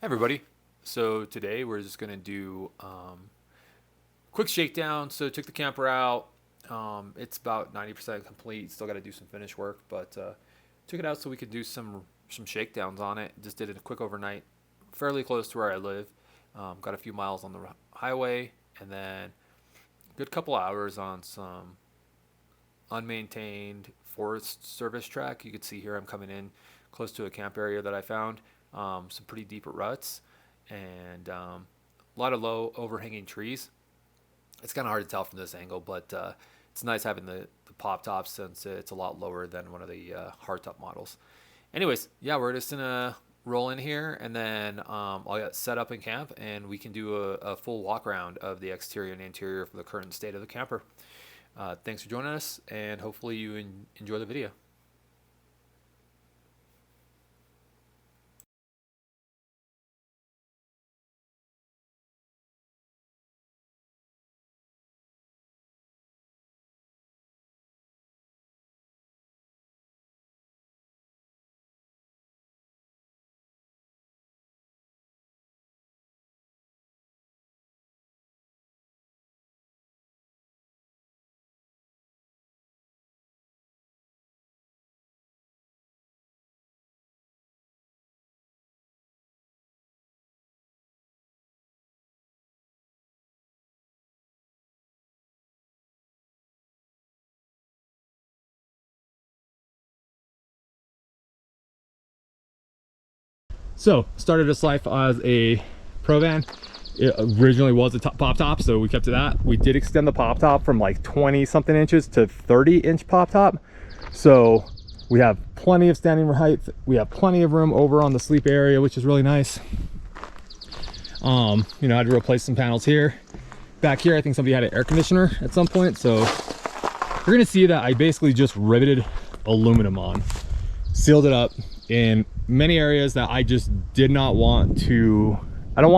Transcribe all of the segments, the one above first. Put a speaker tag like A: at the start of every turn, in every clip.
A: Hey everybody. So today we're just gonna do quick shakedown. So took the camper out. It's about 90% complete. Still got to do some finish work, but took it out so we could do some shakedowns on it. Just did it a quick overnight, fairly close to where I live. Got a few miles on the highway, and then a good couple hours on some unmaintained Forest Service track. You can see here I'm coming in close to a camp area that I found. Some pretty deep ruts and a lot of low overhanging trees. It's kind of hard to tell from this angle, but it's nice having the pop top since it's a lot lower than one of the hardtop models. Anyways, yeah, we're just gonna roll in here and then I'll get set up in camp and we can do a full walk around of the exterior and interior for the current state of the camper. Thanks for joining us, and hopefully you enjoy the video.
B: So, started this life as a Pro Van. It originally was a pop top, so we kept to that. We did extend the pop top from like 20 something inches to 30-inch pop top. So we have plenty of standing height. We have plenty of room over on the sleep area, which is really nice. I had to replace some panels here. Back here, I think somebody had an air conditioner at some point. So you're gonna see that I basically just riveted aluminum on, sealed it up in many areas that I just did not want to. I didn't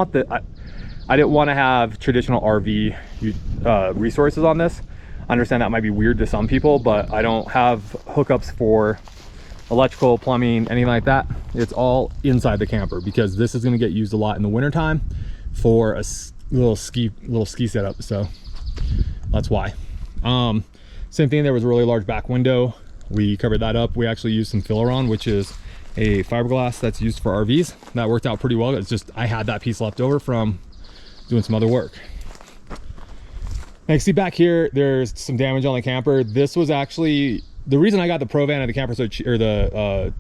B: want to have traditional RV resources on this. I understand that might be weird to some people, but I don't have hookups for electrical, plumbing, anything like that. It's all inside the camper because this is going to get used a lot in the winter time for a little ski setup. So that's why. Same thing, there was a really large back window. We covered that up. We actually used some Filaron, which is a fiberglass that's used for RVs. That worked out pretty well. It's just I had that piece left over from doing some other work. Now you see back here, there's some damage on the camper. This was actually the reason I got the Pro Van and the camper so cheap, or the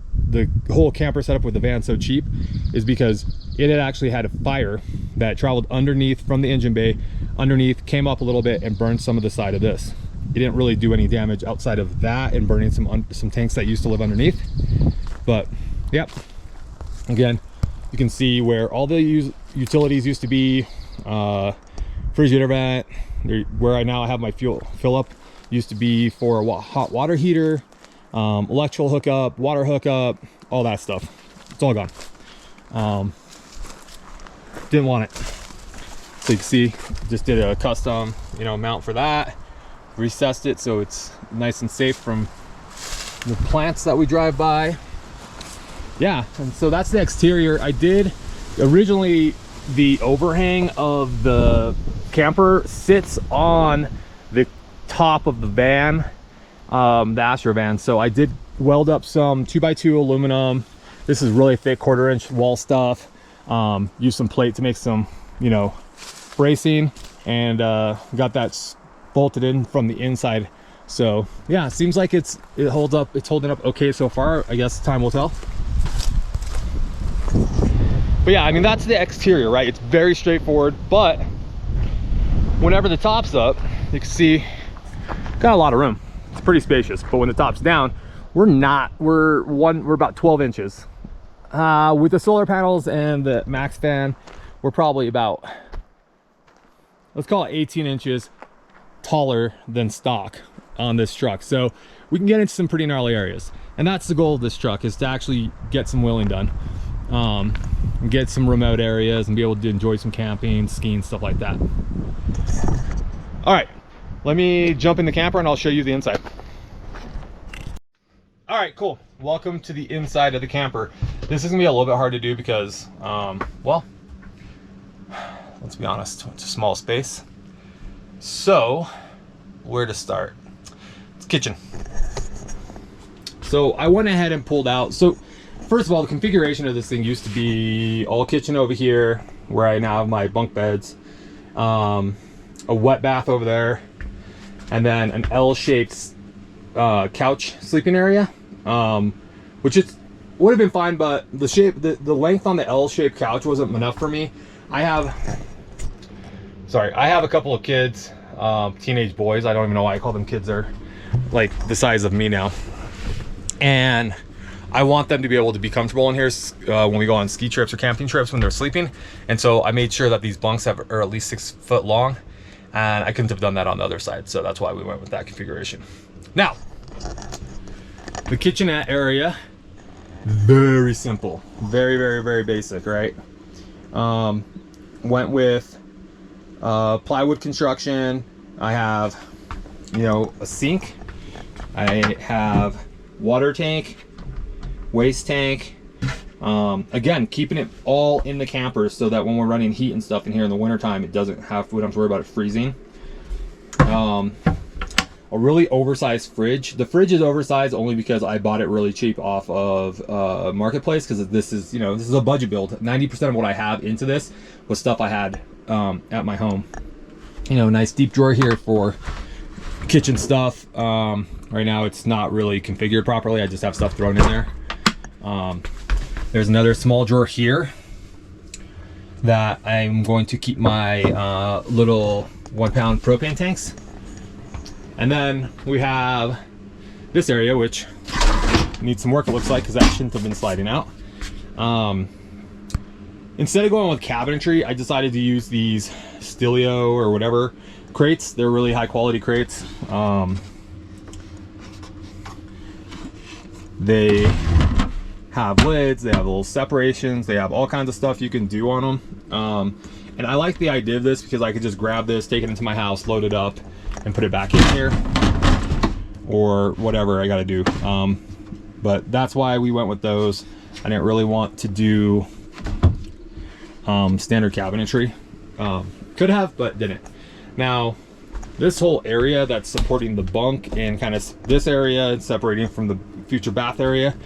B: whole camper setup with the van so cheap, is because it had actually had a fire that traveled underneath from the engine bay, underneath, came up a little bit and burned some of the side of this. It didn't really do any damage outside of that and burning some tanks that used to live underneath. But yep, again, you can see where all the utilities used to be. Refrigerator vent, where I now have my fuel fill up, used to be for a hot water heater, electrical hookup, water hookup, all that stuff. It's all gone. Didn't want it. So you can see, just did a custom, mount for that. Recessed it so it's nice and safe from the plants that we drive by. Yeah, and so that's the exterior. I did originally, the overhang of the camper sits on the top of the van, the Astro van. So I did weld up some 2x2 aluminum. This is really thick 1/4 inch wall stuff. Use some plate to make some, bracing, and got that bolted in from the inside. So yeah, it seems like it holds up. It's holding up okay so far. I guess time will tell. But yeah, I mean, that's the exterior, right? It's very straightforward, but whenever the top's up, you can see got a lot of room. It's pretty spacious. But when the top's down, we're about 12 inches. With the solar panels and the max fan, we're probably about, let's call it 18 inches taller than stock on this truck. So we can get into some pretty gnarly areas. And that's the goal of this truck, is to actually get some wheeling done. And get some remote areas and be able to enjoy some camping, skiing, stuff like that. All right, let me jump in the camper and I'll show you the inside. All right, cool. welcome to the inside of the camper. This is gonna be a little bit hard to do because, well, let's be honest, it's a small space. So, where to start? It's kitchen. So I went ahead and pulled out. So first of all, the configuration of this thing used to be all kitchen over here, where I now have my bunk beds, a wet bath over there, and then an L-shaped couch sleeping area, which would have been fine, but the length on the L-shaped couch wasn't enough for me. I have a couple of kids, teenage boys. I don't even know why I call them kids. They're like the size of me now, and I want them to be able to be comfortable in here when we go on ski trips or camping trips when they're sleeping. And so I made sure that these bunks are at least 6 foot long, and I couldn't have done that on the other side. So that's why we went with that configuration. Now, the kitchenette area, very simple, very, very, very basic, right? Went with plywood construction. I have, a sink. I have water tank, waste tank. Again, keeping it all in the camper so that when we're running heat and stuff in here in the wintertime, it doesn't have, we don't have to worry about it freezing. A really oversized fridge. The fridge is oversized only because I bought it really cheap off of Marketplace, because this is a budget build. 90% of what I have into this was stuff I had at my home. Nice deep drawer here for kitchen stuff. Right now it's not really configured properly. I just have stuff thrown in there. There's another small drawer here that I'm going to keep my little 1 pound propane tanks. And then we have this area, which needs some work, it looks like, because that shouldn't have been sliding out. Instead of going with cabinetry, I decided to use these Stilio or whatever crates. They're really high quality crates. They have lids, they have little separations, they have all kinds of stuff you can do on them. And I like the idea of this because I could just grab this, take it into my house, load it up, and put it back in here, or whatever I gotta do. But that's why we went with those. I didn't really want to do standard cabinetry. Could have, but didn't. Now, this whole area that's supporting the bunk and kind of this area and separating from the future bath area,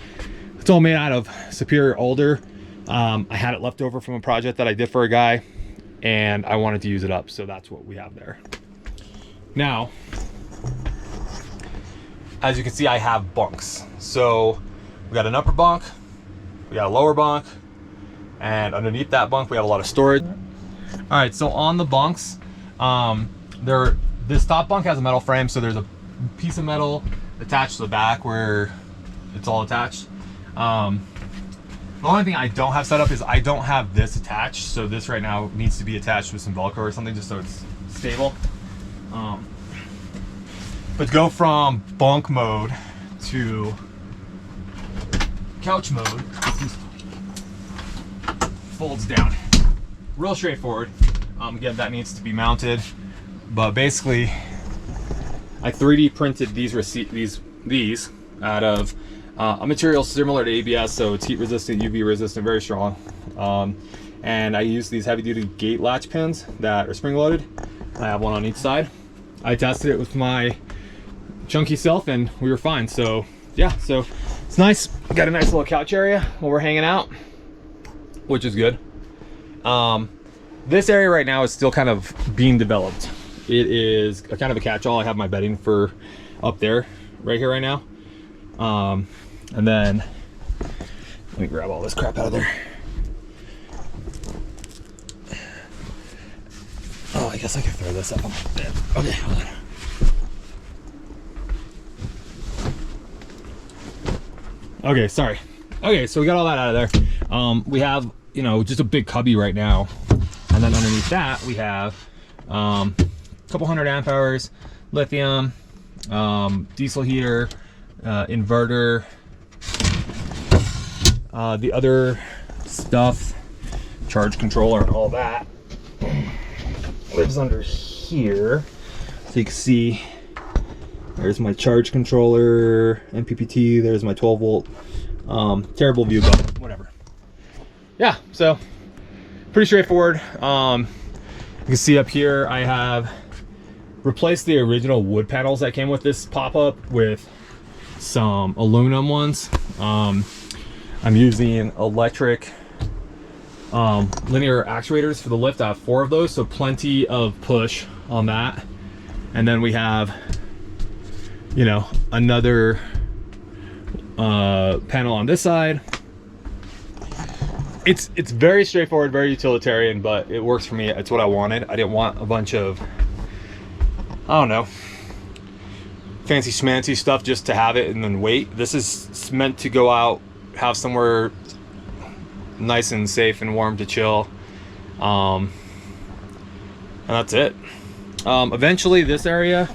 B: it's all made out of superior alder. I had it left over from a project that I did for a guy, and I wanted to use it up, so that's what we have there. Now, as you can see, I have bunks. So we got an upper bunk, we got a lower bunk, and underneath that bunk we have a lot of storage. All right, so on the bunks, this top bunk has a metal frame, so there's a piece of metal attached to the back where it's all attached. The only thing I don't have set up is I don't have this attached, so this right now needs to be attached with some Velcro or something just so it's stable. But to go from bunk mode to couch mode, this folds down. Real straightforward. Again, that needs to be mounted, but basically I 3D printed these out of a material similar to ABS, so it's heat resistant, UV resistant, very strong. And I use these heavy duty gate latch pins that are spring loaded. I have one on each side. I tested it with my chunky self and we were fine. So yeah, so it's nice. Got a nice little couch area while we're hanging out, which is good. This area right now is still kind of being developed. It is a kind of a catch-all. I have my bedding for up there right here right now. And then let me grab all this crap out of there. Oh, I guess I can throw this up on my bed. Okay, hold on. Okay, sorry. Okay, so we got all that out of there. We have, just a big cubby right now. And then underneath that, we have a couple 100 amp hours, lithium, diesel heater, inverter. The other stuff, charge controller and all that, lives under here. So you can see there's my charge controller, MPPT, there's my 12 volt Terrible view, but whatever. Yeah, so pretty straightforward. You can see up here I have replaced the original wood panels that came with this pop-up with some aluminum ones. I'm using electric linear actuators for the lift. I have 4 of those, so plenty of push on that. And then we have, you know, another panel on this side. It's very straightforward, very utilitarian, but it works for me. It's what I wanted. I didn't want a bunch of, I don't know, fancy schmancy stuff just to have it and then wait. This is meant to go out, have somewhere nice and safe and warm to chill, and that's it. Eventually this area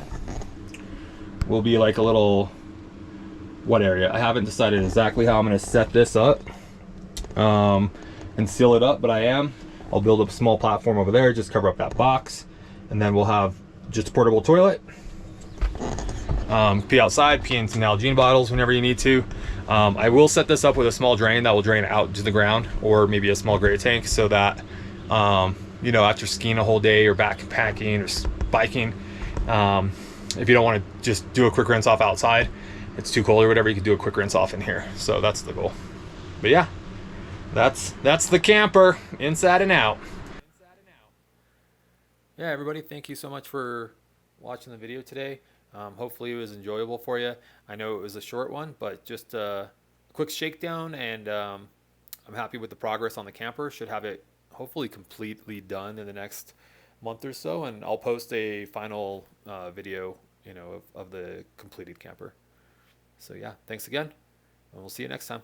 B: will be like a little, what area? I haven't decided exactly how I'm going to set this up and seal it up, but I'll build up a small platform over there, just cover up that box, and then we'll have just a portable toilet. Pee outside, pee in some Nalgene bottles whenever you need to. I will set this up with a small drain that will drain out to the ground, or maybe a small gray tank, so that you know, after skiing a whole day or backpacking or biking, if you don't want to just do a quick rinse off outside, it's too cold or whatever, you can do a quick rinse off in here. So that's the goal. But yeah, that's the camper inside and out.
A: Yeah, everybody, thank you so much for watching the video today. Hopefully it was enjoyable for you. I know it was a short one, but just a quick shakedown, and I'm happy with the progress on the camper. Should have it hopefully completely done in the next month or so, and I'll post a final video, you know, of the completed camper. So yeah, thanks again, and we'll see you next time.